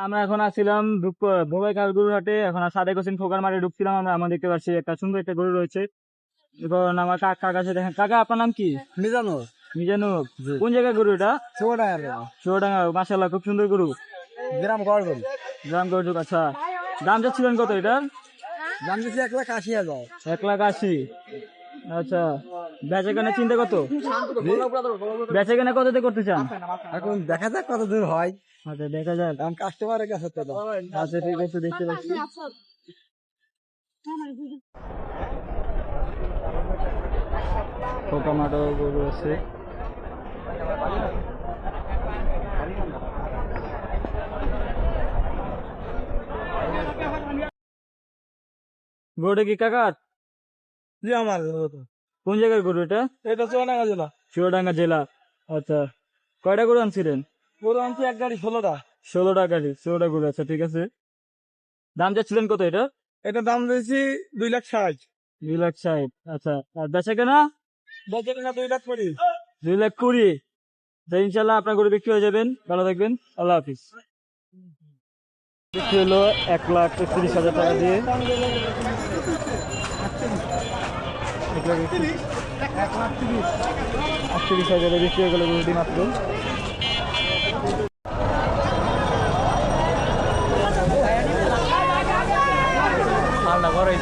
আমরা এখন আসছিলাম ভোগাই গরুর হাটে। এখন সাদেক হোসেন খোকার মাঠে ঢুকছিলাম। আমরা দেখতে পাচ্ছি একটা সুন্দর একটা গরু রয়েছে। এখন আমার কাকা কাছে দেখেন। কাকা, আপনার নাম কি? মিজানুর। মিজানুর। কোন জায়গায় গরু এটা? চুয়াডাঙ্গা। মাশাআল্লাহ, খুব সুন্দর গরু। গ্রাম গড়গড়। গ্রাম গরু। আচ্ছা, দাম চাচ্ছিলেন কত এটার? দাম দিচ্ছি 1,80,000। 1,80,000। আচ্ছা, বেচাকেনা চিন্তা কত? বেচাকেনা কততে করতে চান? এখন দেখা যাক কত দূর হয়। আচ্ছা, দেখা যাক। কারণ কাস্টমারের কাছে তো দাম। আচ্ছা, ঠিক আছে, দেখতে পাচ্ছি। টমেটো গরু আছে। গরুটা কি কাকার? জি আমার। কোন জায়গার গরু এটা? এটা চুয়াডাঙ্গা জেলা। চুয়াডাঙ্গা জেলা। আচ্ছা, কয়টা গরু আনছিলেন? গরু আনছি এক গাড়ি 16টা। 16টা গাড়ি, 16টা গরু। আচ্ছা, ঠিক আছে। দাম চাচ্ছিলেন কত এটা? এটা দাম দিয়েছি 2,60,000। 2,60,000। আচ্ছা, আর বেচা কেনা? বেচে কিনা 2,20,000। 2,20,000। ইনশাল্লাহ আপনার গরু বিক্রি হয়ে যাবেন। ভালো থাকবেন। আল্লাহ হাফিজ। বিক্রি হলো 1,31,000 টাকা দিয়ে। 1,38,000 বিক্রি হয়ে গেল গরুটি মাত্র। ঠান্ডা করে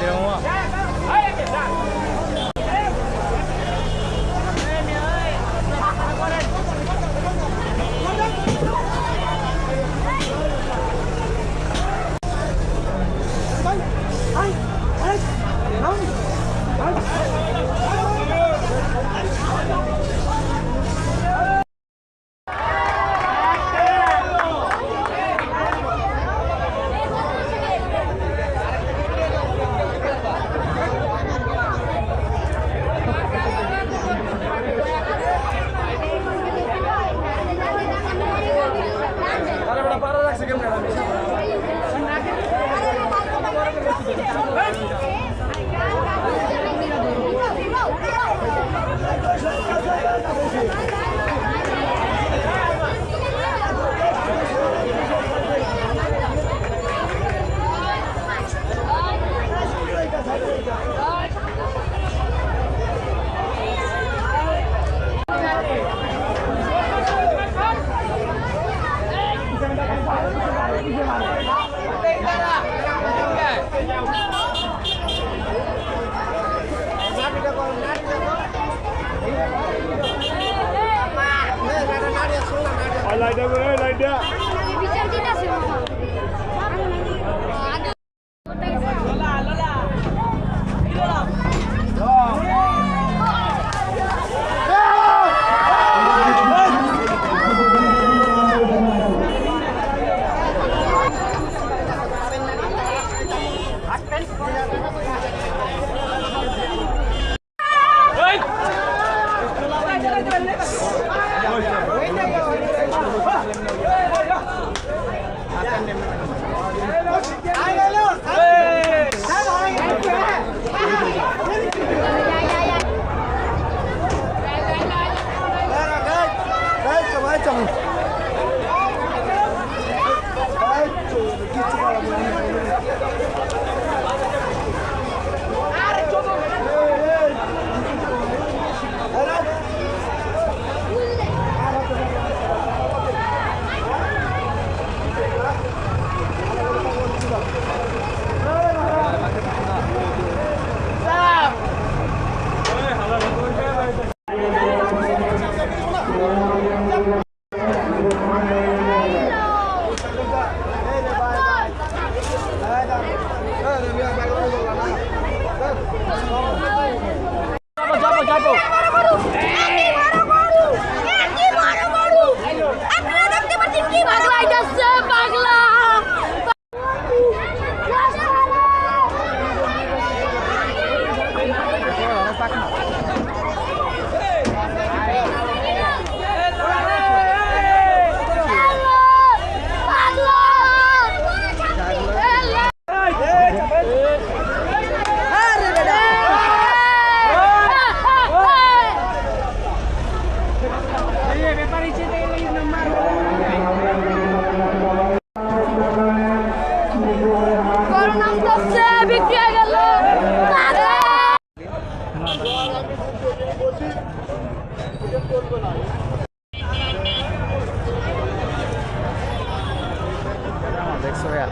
দেখছো ভাইয়া